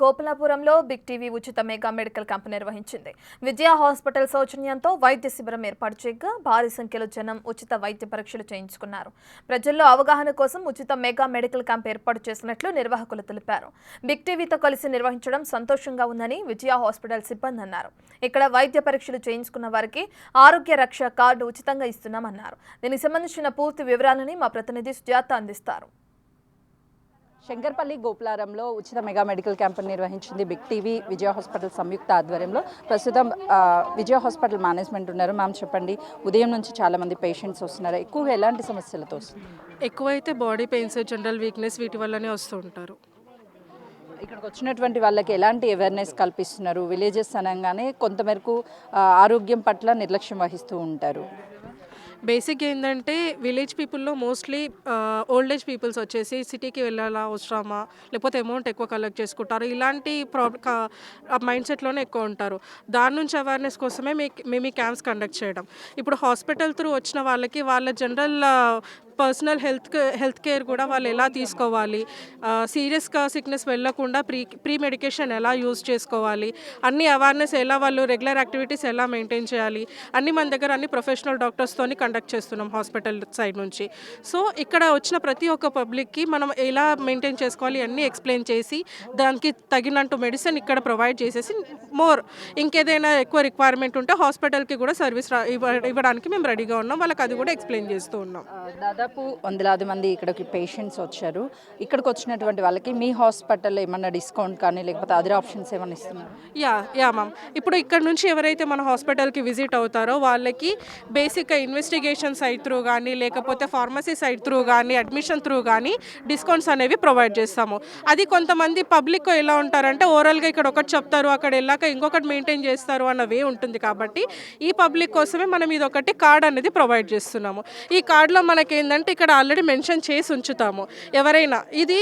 గోపాలపురంలో big TV ఉచిత mega medical camp నిర్వహించింది. విజయ hospital సౌజన్యంతో వైద్య శిబిరం ఏర్పాటు చేయగా భారీ సంఖ్యలో జనం ఉచిత వైద్య పరీక్షలు చేయించుకున్నారు. ప్రజల్లో అవగాహన కోసం ఉచిత మెగా మెడికల్ క్యాంప్ ఏర్పాటు చేసినట్లు నిర్వాహకులు తెలిపారు. బిగ్ టీవీతో కలిసి నిర్వహించడం సంతోషంగా ఉందని విజయ హాస్పిటల్ సిబ్బంది అన్నారు. ఇక్కడ వైద్య పరీక్షలు చేయించుకున్న వారికి ఆరోగ్య రక్ష కార్డు ఉచితంగా ఇస్తున్నామన్నారు. దీనికి సంబంధించిన పూర్తి వివరాలని మా ప్రతినిధి సుజాత అందిస్తారు. శంకర్పల్లి గోపులారంలో ఉచిత మెగా మెడికల్ క్యాంప్ నిర్వహించింది బిగ్ టీవీ విజయ హాస్పిటల్ సంయుక్త ఆధ్వర్యంలో. ప్రస్తుతం విజయ హాస్పిటల్ మేనేజ్మెంట్ ఉన్నారు. మ్యామ్ చెప్పండి, ఉదయం నుంచి చాలామంది పేషెంట్స్ వస్తున్నారు. ఎక్కువగా ఎలాంటి సమస్యలతో వస్తున్నారు? ఎక్కువైతే బాడీ పెయిన్స్, జనరల్ వీక్నెస్ వీటి వల్లనే వస్తూ ఉంటారు. ఇక్కడికి వచ్చినటువంటి వాళ్ళకి ఎలాంటి అవేర్నెస్ కల్పిస్తున్నారు? విలేజెస్ అనగానే కొంతమేరకు ఆరోగ్యం పట్ల నిర్లక్ష్యం వహిస్తూ ఉంటారు. బేసిక్గా ఏంటంటే విలేజ్ పీపుల్లో మోస్ట్లీ ఓల్డ్ ఏజ్ పీపుల్స్ వచ్చేసి సిటీకి వెళ్ళాలా అవసరమా, లేకపోతే అమౌంట్ ఎక్కువ కలెక్ట్ చేసుకుంటారు, ఇలాంటి మైండ్ సెట్లోనే ఎక్కువ ఉంటారు. దాని నుంచి అవేర్నెస్ కోసమే మేము ఈ క్యాంప్స్ కండక్ట్ చేయడం. ఇప్పుడు హాస్పిటల్ త్రూ వచ్చిన వాళ్ళకి వాళ్ళ జనరల్ పర్సనల్ హెల్త్ కేర్ కూడా వాళ్ళు ఎలా తీసుకోవాలి, సీరియస్గా సిక్నెస్ వెళ్ళకుండా ప్రీ మెడికేషన్ ఎలా యూజ్ చేసుకోవాలి, అన్ని అవేర్నెస్ ఎలా, వాళ్ళు రెగ్యులర్ యాక్టివిటీస్ ఎలా మెయింటైన్ చేయాలి, అన్ని మన దగ్గర అన్ని ప్రొఫెషనల్ డాక్టర్స్తోని కండక్ట్ చేస్తున్నాం హాస్పిటల్ సైడ్ నుంచి. సో ఇక్కడ వచ్చిన ప్రతి ఒక్క పబ్లిక్కి మనం ఎలా మెయింటైన్ చేసుకోవాలి అన్నీ ఎక్స్ప్లెయిన్ చేసి దానికి తగినట్టు మెడిసిన్ ఇక్కడ ప్రొవైడ్ చేసేసి ఇంకేదైనా ఎక్కువ రిక్వైర్మెంట్ ఉంటే హాస్పిటల్కి కూడా సర్వీస్ ఇవ్వడానికి మేము రెడీగా ఉన్నాం. వాళ్ళకి అది కూడా ఎక్స్ప్లెయిన్ చేస్తూ ఉన్నాం. దాదాపు వందలాది మంది ఇక్కడికి పేషెంట్స్ వచ్చారు. ఇక్కడికి వచ్చినటువంటి వాళ్ళకి మీ హాస్పిటల్లో ఏమన్నా డిస్కౌంట్ కానీ లేకపోతే అదర్ ఆప్షన్స్ ఏమైనా ఇస్తున్నారు? యా మ్యామ్, ఇప్పుడు ఇక్కడ నుంచి ఎవరైతే మన హాస్పిటల్కి విజిట్ అవుతారో వాళ్ళకి బేసిక్గా ఇన్వెస్టిగేషన్ సైట్ త్రూ కానీ లేకపోతే ఫార్మసీ సైట్ త్రూ కానీ అడ్మిషన్ త్రూ కానీ డిస్కౌంట్స్ అనేవి ప్రొవైడ్ చేస్తాము. అది కొంతమంది పబ్లిక్ ఎలా ఉంటారంటే ఓవరాల్గా ఇక్కడ ఒకటి చెప్తారు, అక్కడ వెళ్ళాక ఇంకొకటి మెయింటైన్ చేస్తారు అన్న వే ఉంటుంది. కాబట్టి ఈ పబ్లిక్ కోసమే మనం ఇది ఒకటి కార్డ్ అనేది ప్రొవైడ్ చేస్తున్నాము. ఈ కార్డులో మనకి ఏంటంటే ఇక్కడ ఆల్రెడీ మెన్షన్ చేసి ఉంచుతాము. ఎవరైనా ఇది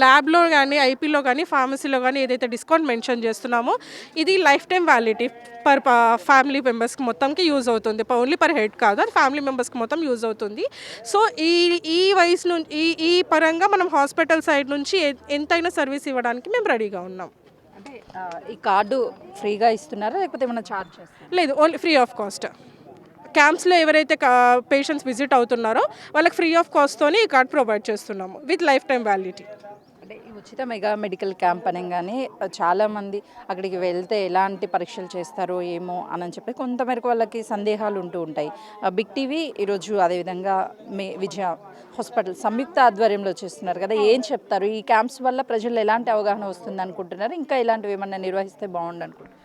ల్యాబ్లో కానీ ఐపీలో కానీ ఫార్మసీలో కానీ ఏదైతే డిస్కౌంట్ మెన్షన్ చేస్తున్నామో ఇది life time validity per family మెంబర్స్కి మొత్తంకి యూజ్ అవుతుంది. ఓన్లీ పర్ హెడ్ కాదు, అది ఫ్యామిలీ మెంబర్స్కి మొత్తం యూజ్ అవుతుంది. సో ఈ వయసు నుంచి ఈ పరంగా మనం హాస్పిటల్ సైడ్ నుంచి ఎంతైనా సర్వీస్ ఇవ్వడానికి మేము రెడీగా ఉన్నాం. అంటే ఈ కార్డు ఫ్రీగా ఇస్తున్నారా లేకపోతే ఏమైనా ఛార్జ్ చేస్తారా? లేదు, ఓన్లీ ఫ్రీ ఆఫ్ కాస్ట్. క్యాంప్స్లో ఎవరైతే పేషెంట్స్ విజిట్ అవుతున్నారో వాళ్ళకి ఫ్రీ ఆఫ్ కాస్ట్తోనే ఈ కార్డ్ ప్రొవైడ్ చేస్తున్నాము విత్ లైఫ్ టైం వ్యాలిడిటీ. అంటే ఈ ఉచిత మెగా మెడికల్ క్యాంప్ అనగానే చాలామంది అక్కడికి వెళ్తే ఎలాంటి పరీక్షలు చేస్తారో ఏమో అని చెప్పి కొంతమేరకు వాళ్ళకి సందేహాలు ఉంటూ ఉంటాయి. బిగ్ టీవీ ఈరోజు అదేవిధంగా విజయ హాస్పిటల్ సంయుక్త ఆధ్వర్యంలో చేస్తున్నారు కదా, ఏం చెప్తారు? ఈ క్యాంప్స్ వల్ల ప్రజలు ఎలాంటి అవగాహన వస్తుంది అనుకుంటున్నారు? ఇంకా ఇలాంటివి ఏమన్నా నిర్వహిస్తే బాగుండు అనుకుంటున్నారు?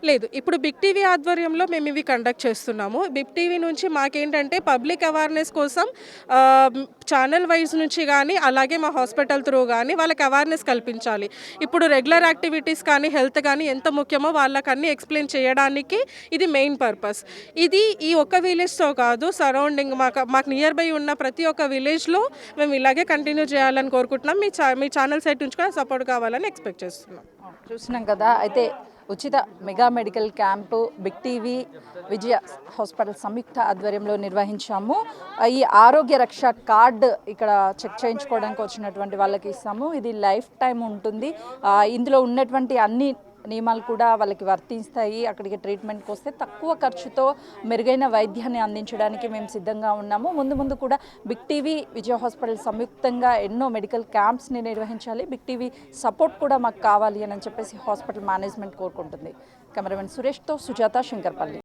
లేదు, ఇప్పుడు బిగ్ టీవీ ఆధ్వర్యంలో మేము ఇవి కండక్ట్ చేస్తున్నాము. బిగ్ టీవీ నుంచి మాకేంటంటే పబ్లిక్ అవేర్నెస్ కోసం ఛానల్ వైజ్ నుంచి కానీ అలాగే మా హాస్పిటల్ త్రూ కానీ వాళ్ళకి అవేర్నెస్ కల్పించాలి. ఇప్పుడు రెగ్యులర్ యాక్టివిటీస్ కానీ హెల్త్ కానీ ఎంత ముఖ్యమో వాళ్ళకన్నీ ఎక్స్ప్లెయిన్ చేయడానికి ఇది మెయిన్ పర్పస్. ఇది ఈ ఒక్క విలేజ్తో కాదు, సరౌండింగ్ మాకు నియర్ బై ఉన్న ప్రతి ఒక్క విలేజ్లో మేము ఇలాగే కంటిన్యూ చేయాలని కోరుకుంటున్నాం. మీ ఛానల్ సైట్ నుంచి కూడా సపోర్ట్ కావాలని ఎక్స్పెక్ట్ చేస్తున్నాం. చూస్తున్నాం కదా, అయితే ఉచిత mega medical camp big TV Vijaya hospital సంయుక్త ఆధ్వర్యంలో నిర్వహించాము. ఈ ఆరోగ్య రక్ష కార్డు ఇక్కడ చెక్ చేయించుకోవడానికి వచ్చినటువంటి వాళ్ళకి ఇస్తాము. ఇది లైఫ్ టైం ఉంటుంది. ఇందులో ఉన్నటువంటి అన్ని నియమాలు కూడా వాళ్ళకి వర్తిస్తాయి. అక్కడికి ట్రీట్మెంట్కి వస్తే తక్కువ ఖర్చుతో మెరుగైన వైద్యాన్ని అందించడానికి మేము సిద్ధంగా ఉన్నాము. ముందు కూడా బిగ్ టీవీ విజయ హాస్పిటల్ సంయుక్తంగా ఎన్నో మెడికల్ క్యాంప్స్ని నిర్వహించాలి. బిగ్ టీవీ సపోర్ట్ కూడా మాకు కావాలి అని చెప్పేసి హాస్పిటల్ మేనేజ్మెంట్ కోరుకుంటుంది. కెమెరామెన్ సురేష్తో సుజాత, శంకర్పల్లి.